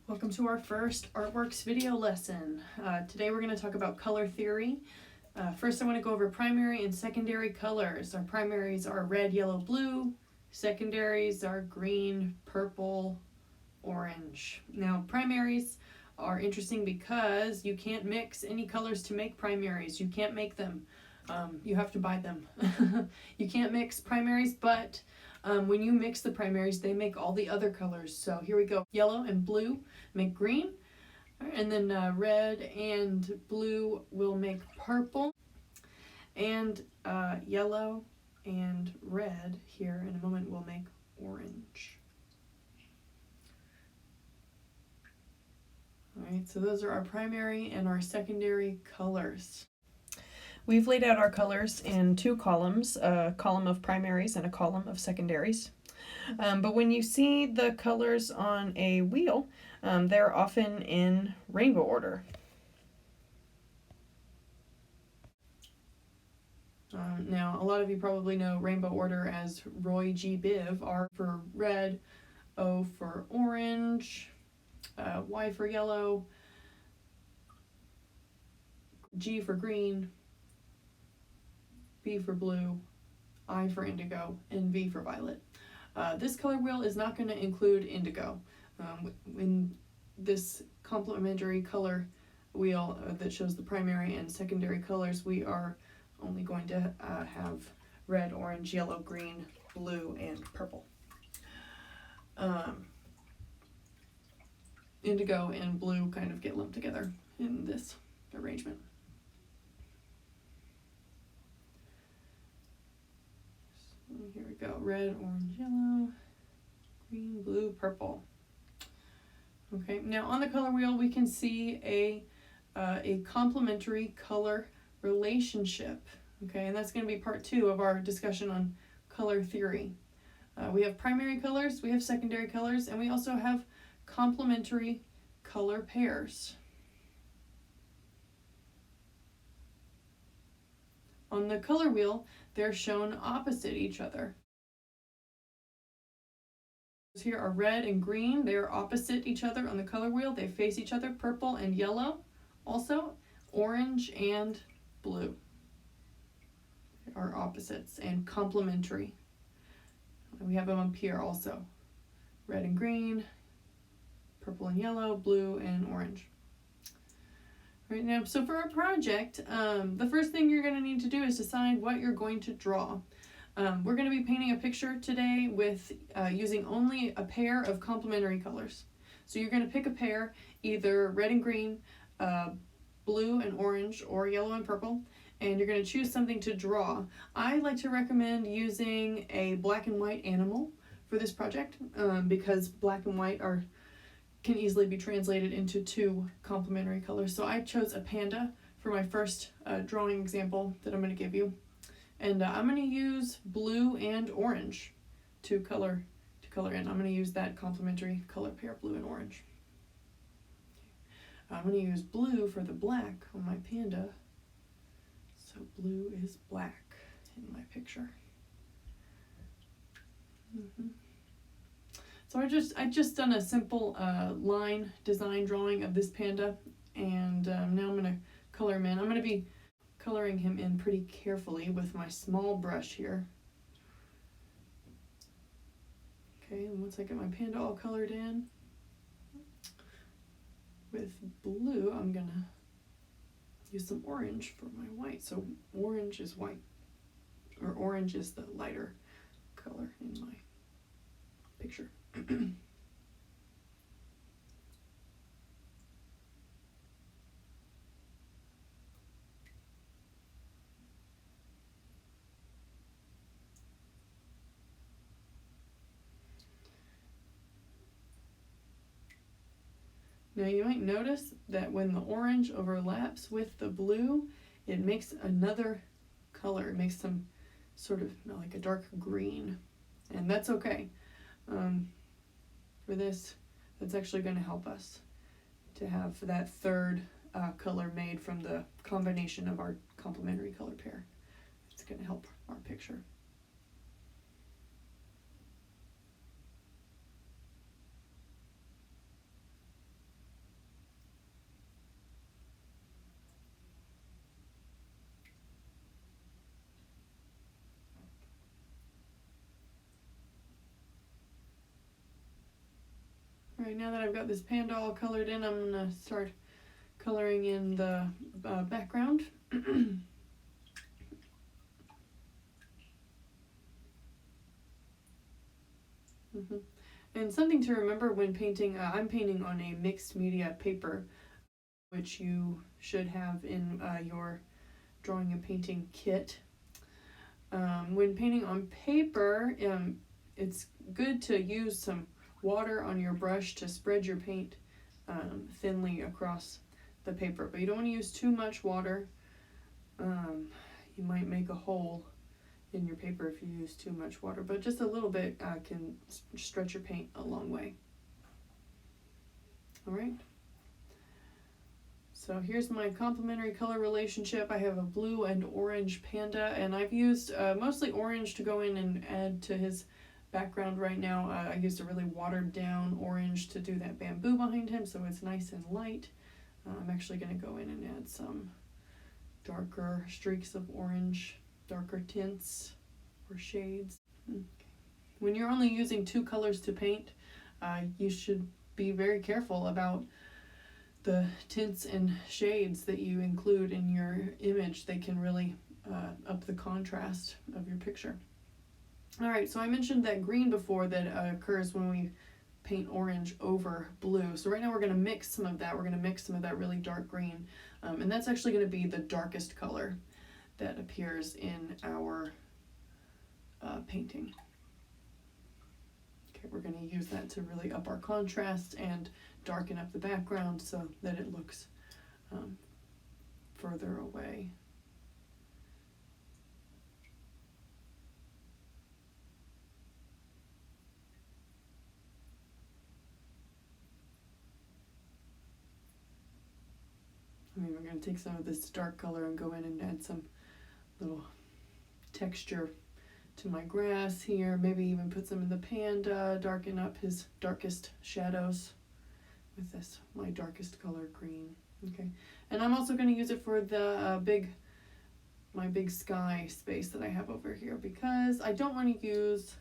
Welcome to our first Artworks video lesson. Today we're going to talk about color theory. First I want to go over primary and secondary colors. Our primaries are red, yellow, blue. Secondaries are green, purple, orange. Now primaries are interesting because you can't mix any colors to make primaries. You can't make them. You have to buy them. You can't mix primaries, but when you mix the primaries, they make all the other colors. So here we go. Yellow and blue make green, and then red and blue will make purple, and yellow and red here in a moment will make orange. All right, so those are our primary and our secondary colors. We've laid out our colors in two columns, a column of primaries and a column of secondaries. But when you see the colors on a wheel, they're often in rainbow order. Now, a lot of you probably know rainbow order as Roy G. Biv. R for red, O for orange, Y for yellow, G for green, B for blue, I for indigo, and V for violet. This color wheel is not going to include indigo. In this complementary color wheel that shows the primary and secondary colors, we are only going to have red, orange, yellow, green, blue, and purple. Indigo and blue kind of get lumped together in this arrangement. Here we go, red, orange, yellow, green, blue, purple. Okay, now on the color wheel we can see a complementary color relationship. Okay, and that's going to be part 2 of our discussion on color theory. We have primary colors, we have secondary colors, and we also have complementary color pairs. On the color wheel, they're shown opposite each other. Here are red and green. They are opposite each other on the color wheel. They face each other. Purple and yellow. Also, orange and blue are opposites and complementary. We have them up here also. Red and green, purple and yellow, blue and orange. Right now, so for our project, the first thing you're going to need to do is decide what you're going to draw. We're going to be painting a picture today with using only a pair of complementary colors. So you're going to pick a pair, either red and green, blue and orange, or yellow and purple, and you're going to choose something to draw. I like to recommend using a black and white animal for this project because black and white can easily be translated into 2 complementary colors. So I chose a panda for my first drawing example that I'm going to give you. And I'm going to use blue and orange to color in. I'm going to use that complementary color pair, blue and orange. I'm going to use blue for the black on my panda. So blue is black in my picture. So I just done a simple line design drawing of this panda, and now I'm going to color him in. I'm going to be coloring him in pretty carefully with my small brush here. Okay, and once I get my panda all colored in, with blue I'm going to use some orange for my white. So orange is white, or orange is the lighter color in my picture. Now you might notice that when the orange overlaps with the blue, it makes another color. It makes some sort of like a dark green, and that's okay. For this, that's actually going to help us to have that third color made from the combination of our complementary color pair. It's going to help our picture. Alright, now that I've got this panda all colored in, I'm going to start coloring in the background. And something to remember when painting, I'm painting on a mixed media paper, which you should have in your drawing and painting kit. When painting on paper, it's good to use some water on your brush to spread your paint thinly across the paper, but you don't want to use too much water. You might make a hole in your paper if you use too much water, but just a little bit can stretch your paint a long way. All right. So here's my complementary color relationship. I have a blue and orange panda, and I've used mostly orange to go in and add to his background right now. I used a really watered down orange to do that bamboo behind him, so it's nice and light. I'm actually going to go in and add some darker streaks of orange, darker tints or shades. When you're only using 2 colors to paint, you should be very careful about the tints and shades that you include in your image. They can really up the contrast of your picture. Alright, so I mentioned that green before that occurs when we paint orange over blue. So right now we're going to mix some of that. We're going to mix some of that really dark green. And that's actually going to be the darkest color that appears in our painting. Okay, we're going to use that to really up our contrast and darken up the background so that it looks further away. We're going to take some of this dark color and go in and add some little texture to my grass here. Maybe even put some in the panda, darken up his darkest shadows with this, my darkest color green. Okay, and I'm also going to use it for the my big sky space that I have over here, because I don't want to use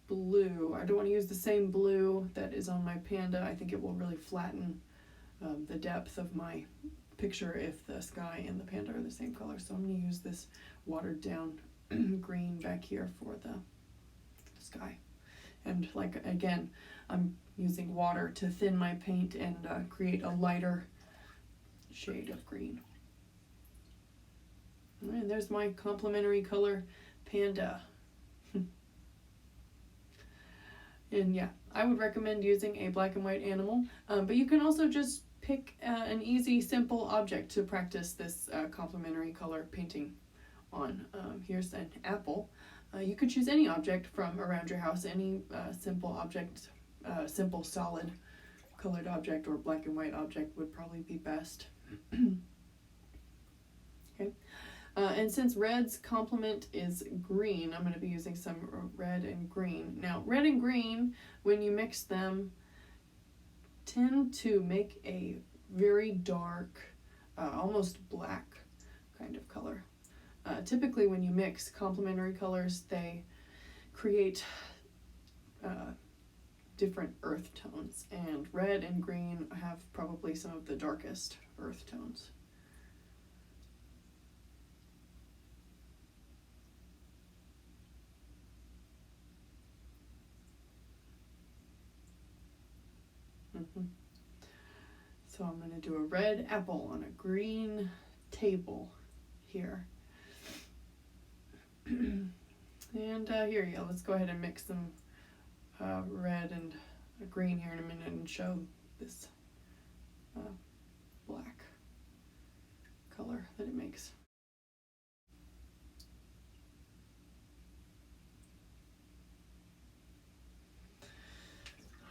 blue. I don't want to use the same blue that is on my panda. I think it will really flatten the depth of my picture if the sky and the panda are the same color. So I'm going to use this watered down green back here for the sky. And like, again, I'm using water to thin my paint and create a lighter shade of green. All right, there's my complementary color panda. And yeah, I would recommend using a black and white animal, but you can also just pick an easy, simple object to practice this complementary color painting on. Here's an apple. You could choose any object from around your house, any simple object, simple solid colored object or black and white object would probably be best. Okay. And since red's complement is green, I'm going to be using some red and green. Now, red and green, when you mix them, tend to make a very dark, almost black kind of color. Typically, when you mix complementary colors, they create different earth tones, and red and green have probably some of the darkest earth tones. So I'm going to do a red apple on a green table here. And here you go. Let's go ahead and mix some red and green here in a minute and show this black color that it makes.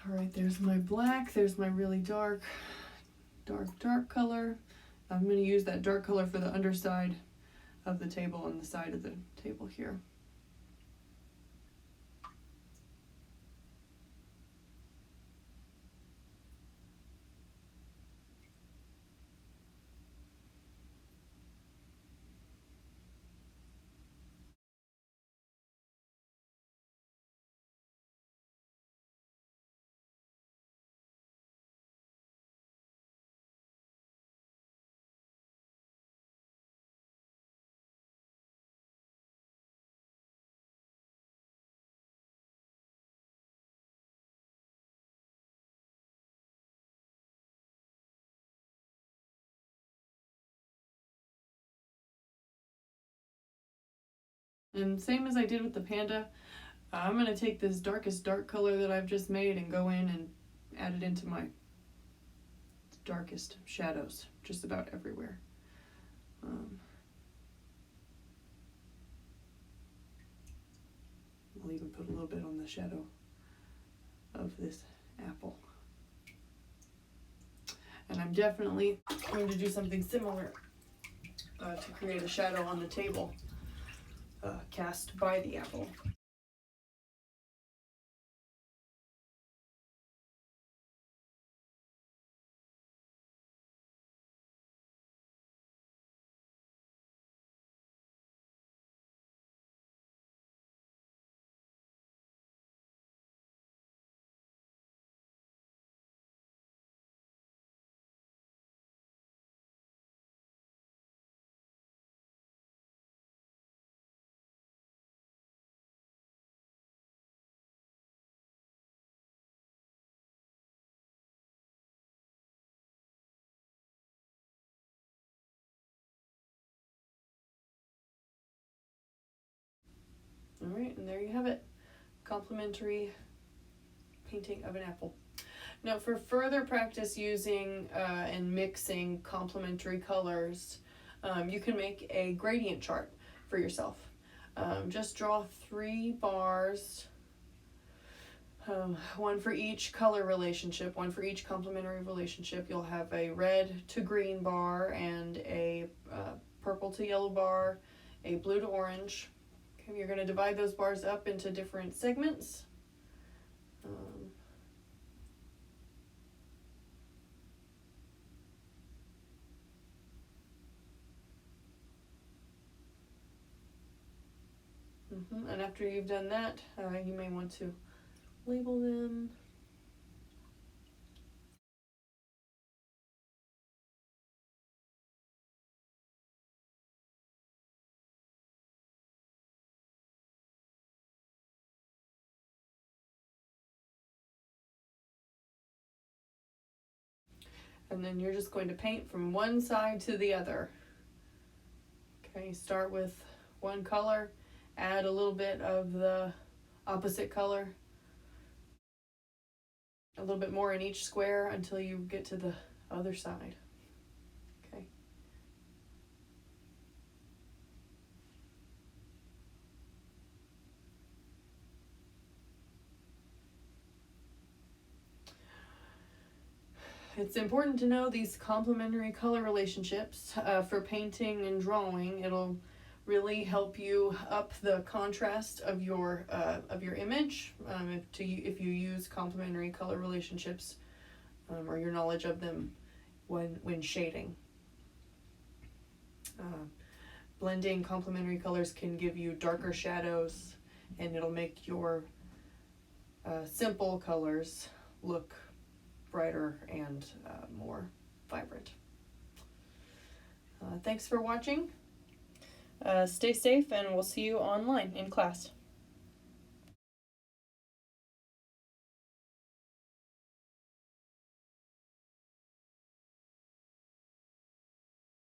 All right, there's my black, there's my really dark color. I'm going to use that dark color for the underside of the table and the side of the table here. And same as I did with the panda, I'm going to take this darkest dark color that I've just made and go in and add it into my darkest shadows just about everywhere. I'll even put a little bit on the shadow of this apple. And I'm definitely going to do something similar to create a shadow on the table cast by the apple. All right, and there you have it. Complementary painting of an apple. Now for further practice using and mixing complementary colors, you can make a gradient chart for yourself. Just draw 3 bars, one for each color relationship, one for each complementary relationship. You'll have a red to green bar and a purple to yellow bar, a blue to orange. Okay, you're going to divide those bars up into different segments. And after you've done that, you may want to label them. And then you're just going to paint from one side to the other. Okay, start with one color, add a little bit of the opposite color, a little bit more in each square until you get to the other side. Okay. It's important to know these complementary color relationships for painting and drawing. It'll really help you up the contrast of your image if you use complementary color relationships or your knowledge of them when shading. Blending complementary colors can give you darker shadows, and it'll make your simple colors look brighter and more vibrant. Thanks for watching. Stay safe, and we'll see you online in class.